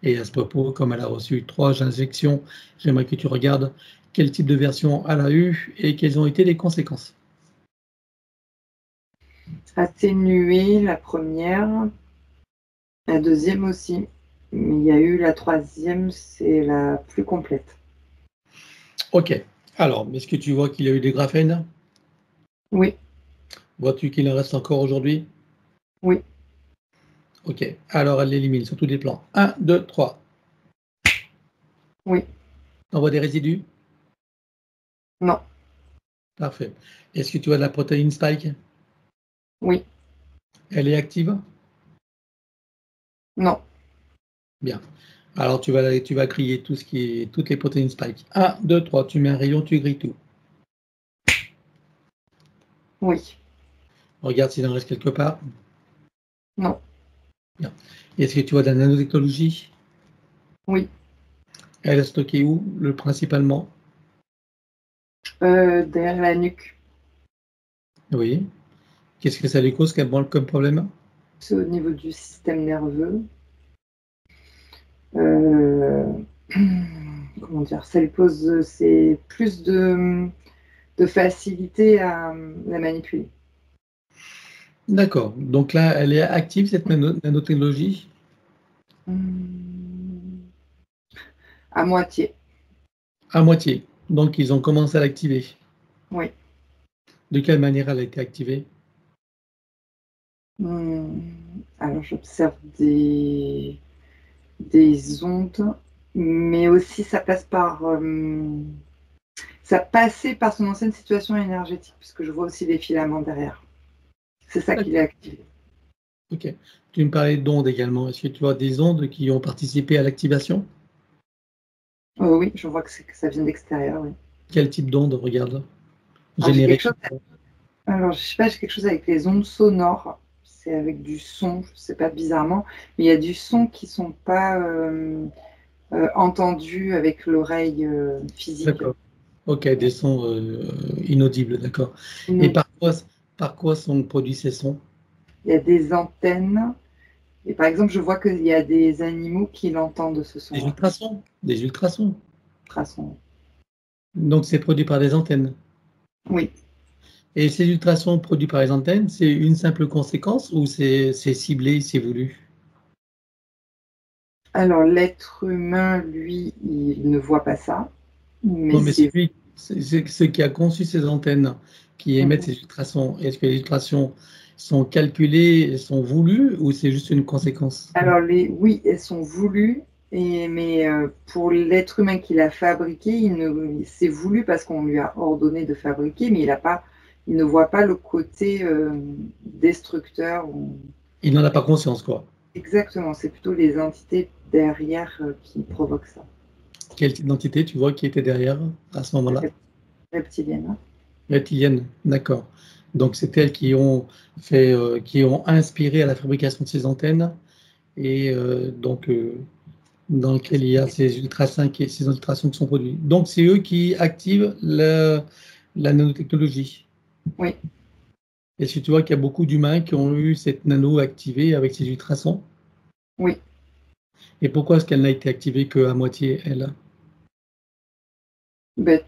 Et à ce propos, comme elle a reçu 3 injections, j'aimerais que tu regardes quel type de version elle a eu et quelles ont été les conséquences. Atténuée, la première, la deuxième aussi. Mais il y a eu la troisième, c'est la plus complète. Ok. Alors, est-ce que tu vois qu'il y a eu des graphènes? Oui, Vois-tu qu'il en reste encore aujourd'hui? oui, Ok. Alors, elle l'élimine sur tous les plans. 1, 2, 3. oui, On voit des résidus? non, Parfait. Est-ce que tu vois de la protéine spike? oui, Elle est active? non, Bien. Alors, tu vas griller tout ce qui est, toutes les protéines spike. 1, 2, 3. Tu mets un rayon, tu grilles tout. oui, Regarde s'il en reste quelque part. non, Bien. Est-ce que tu vois de la nanotechnologie? oui. Elle est stockée où, principalement? Derrière la nuque, Oui. Qu'est-ce que ça lui cause comme problème? c'est au niveau du système nerveux. Euh, comment dire, ça lui pose, c'est plus de facilité à la manipuler. D'accord. Donc là, elle est active, cette nanotechnologie? Hum, À moitié, À moitié. Donc, ils ont commencé à l'activer. oui. De quelle manière elle a été activée? Alors j'observe des ondes, mais aussi ça passe par ça passait par son ancienne situation énergétique, puisque je vois aussi des filaments derrière. C'est ça qui l'a D'accord. activé. Ok. Tu me parlais d'ondes également. Est-ce que tu vois des ondes qui ont participé à l'activation? Oui, je vois que ça vient d'extérieur, oui. Quel type d'ondes, regarde? Alors j'ai quelque Générique. chose. Alors je sais pas, j'ai quelque chose avec les ondes sonores. C'est avec du son, je sais pas bizarrement, mais il y a du son qui sont pas entendus avec l'oreille physique. D'accord. Ok, des sons inaudibles, d'accord. Et Il par quoi sont produits ces sons? y a des antennes. Et par exemple, je vois qu'il y a des animaux qui l'entendent, ce Des son-là. ultrasons. Des ultrasons. Ultrasons. Donc, c'est produit par des antennes. Oui. Et ces ultrasons produits par les antennes, c'est une simple conséquence ou c'est ciblé, c'est voulu? Alors, l'être humain, lui, il ne voit pas ça, mais Non, mais c'est c'est... lui, c'est ce qui a conçu ces antennes qui émettent Mhm. ces ultrasons. Est-ce que les ultrasons sont calculés, sont voulus ou c'est juste une conséquence? Alors, oui, elles sont voulues, mais pour l'être humain qui l'a fabriqué, c'est voulu parce qu'on lui a ordonné de fabriquer, mais il ne voit pas le côté destructeur. Il n'en a pas conscience, quoi. Exactement, c'est plutôt les entités derrière qui provoquent ça. Quelle identité tu vois qui était derrière à ce moment-là? Reptilienne. Hein. Reptilienne, d'accord. Donc c'est elles qui ont fait, qui ont inspiré à la fabrication de ces antennes et dans lequel il y a ces ultrasons qui sont produits. Donc c'est eux qui activent la nanotechnologie. Oui. Est-ce que tu vois qu'il y a beaucoup d'humains qui ont eu cette nano activée avec ces ultrasons? Oui. Et pourquoi est-ce qu'elle n'a été activée qu'à moitié, elle? Ben,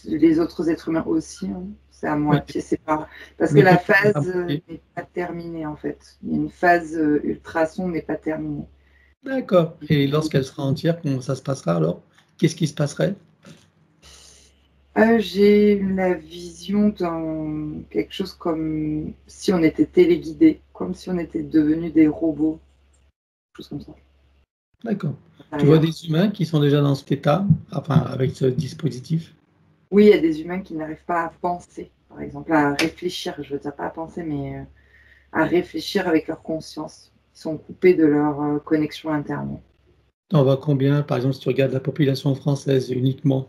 les autres êtres humains aussi, hein. C'est à Oui, moitié, c'est pas. Parce que mais la peut-être à phase moitié. n'est pas terminée en fait. Une phase ultrason n'est pas terminée. D'accord. Et lorsqu'elle sera entière, comment ça se passera alors? Qu'est-ce qui se passerait? J'ai la vision dans quelque chose comme si on était téléguidé, comme si on était devenus des robots, quelque chose comme ça. D'accord. Tu vois D'ailleurs. des humains qui sont déjà dans cet état, enfin avec ce dispositif? Oui, il y a des humains qui n'arrivent pas à penser, par exemple, à réfléchir. Je veux dire pas à penser, mais à réfléchir avec leur conscience. Ils sont coupés de leur connexion Internet. On voit combien, par exemple, si tu regardes la population française uniquement,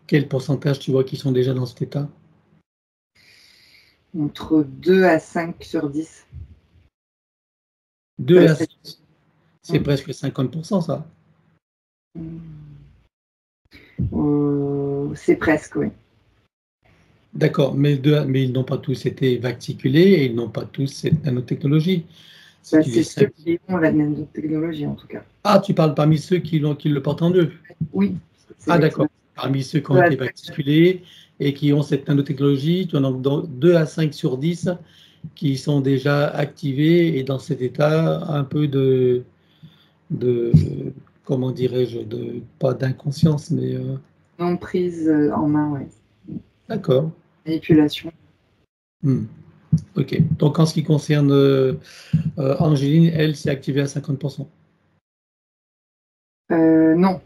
quel pourcentage tu vois qui sont déjà dans cet état? Entre 2 à 5 sur 10. 2 à C'est 6, c'est presque 50%, ça. c'est presque, oui. D'accord, mais ils n'ont pas tous été vacciculés et ils n'ont pas tous cette nanotechnologie. C'est ceux qui ont la nanotechnologie, en tout cas. Ah, tu parles parmi ceux qui le portent en eux? Oui. Ah, d'accord. Parmi ceux qui ont été vaccinés et qui ont cette nanotechnologie, tu en as 2 à 5 sur 10 qui sont déjà activés et dans cet état un peu de comment dirais-je, pas d'inconscience, mais... Non prise en main, oui. D'accord. Manipulation. Ok. Donc, en ce qui concerne Angéline, elle s'est activée à 50%. Non,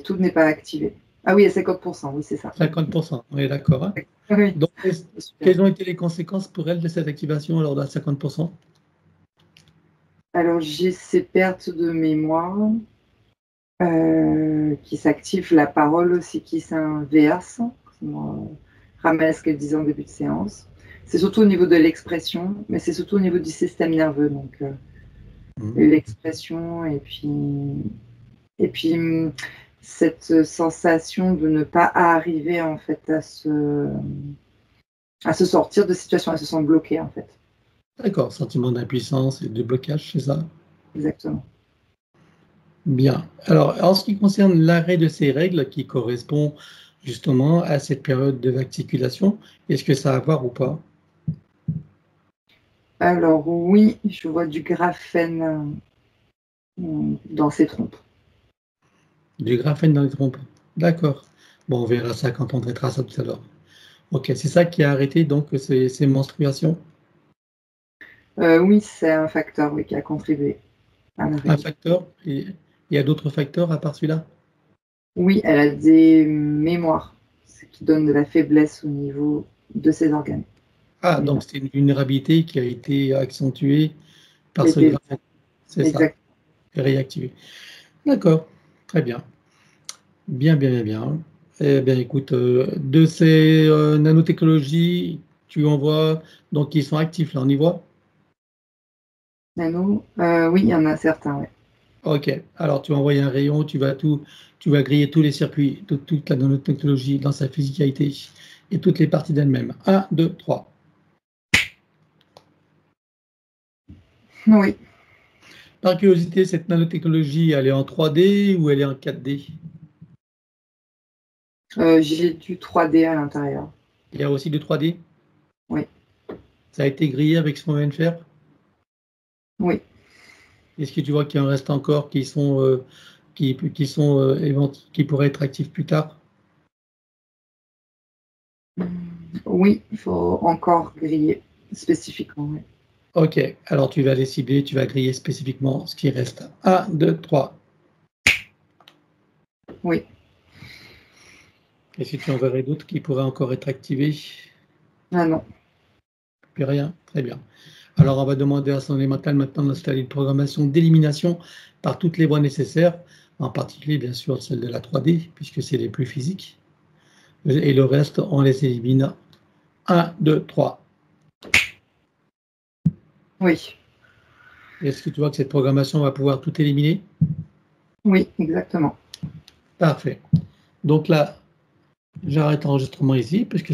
tout n'est pas activé. Ah oui, à 50%, oui, c'est ça. 50%, oui, d'accord. Hein. Oui. Donc, quelles ont été les conséquences pour elle de cette activation lors de 50%? Alors, j'ai ces pertes de mémoire qui s'activent, la parole aussi qui s'inverse. Ramène ce qu'elle disait en début de séance. C'est surtout au niveau de l'expression, mais c'est surtout au niveau du système nerveux. Donc, l'expression et puis cette sensation de ne pas arriver en fait à se sortir de situation, à se sentir bloqué en fait. D'accord, sentiment d'impuissance et de blocage, c'est ça? Exactement. Bien. Alors, en ce qui concerne l'arrêt de ces règles qui correspond justement à cette période de vaccination, est-ce que ça a à voir ou pas? Alors oui, je vois du graphène dans ces trompes. Du graphène dans les trompes. D'accord. Bon, on verra ça quand on traitera ça tout à l'heure. Ok, c'est ça qui a arrêté donc ces menstruations? Oui, c'est un facteur oui, qui a contribué à l'arrêt. Un facteur? Et il y a d'autres facteurs à part celui-là? Oui, elle a des mémoires, ce qui donne de la faiblesse au niveau de ses organes. Ah, donc c'est une vulnérabilité qui a été accentuée par ce graphène. C'est ça, réactivé. D'accord, très bien. Bien, bien, bien, bien. Eh bien, écoute, de ces nanotechnologies, tu en vois, donc ils sont actifs là, on y voit? Nano, oui, il y en a certains, oui. Ok, alors tu vas envoyer un rayon, tu vas griller tous les circuits, toute la nanotechnologie dans sa physicalité et toutes les parties d'elle-même. 1, 2, 3. Oui. Par curiosité, cette nanotechnologie, elle est en 3D ou elle est en 4D? J'ai du 3D à l'intérieur. Il y a aussi du 3D? Oui. Ça a été grillé avec ce qu'on vient de faire? Oui. Est-ce que tu vois qu'il en reste encore qui pourraient être actifs plus tard? Oui, il faut encore griller spécifiquement. Oui. Ok, alors tu vas les cibler, tu vas griller spécifiquement ce qui reste. 1, 2, 3. Oui. Est-ce que tu en verrais d'autres qui pourraient encore être activés? Ah non. Plus rien? Très bien. Alors on va demander à Santé Mentale maintenant d'installer une programmation d'élimination par toutes les voies nécessaires, en particulier bien sûr celle de la 3D, puisque c'est les plus physiques. Et le reste, on les élimine. 1, 2, 3. Oui. Est-ce que tu vois que cette programmation va pouvoir tout éliminer? Oui, exactement. Parfait. Donc là, j'arrête l'enregistrement ici, puisque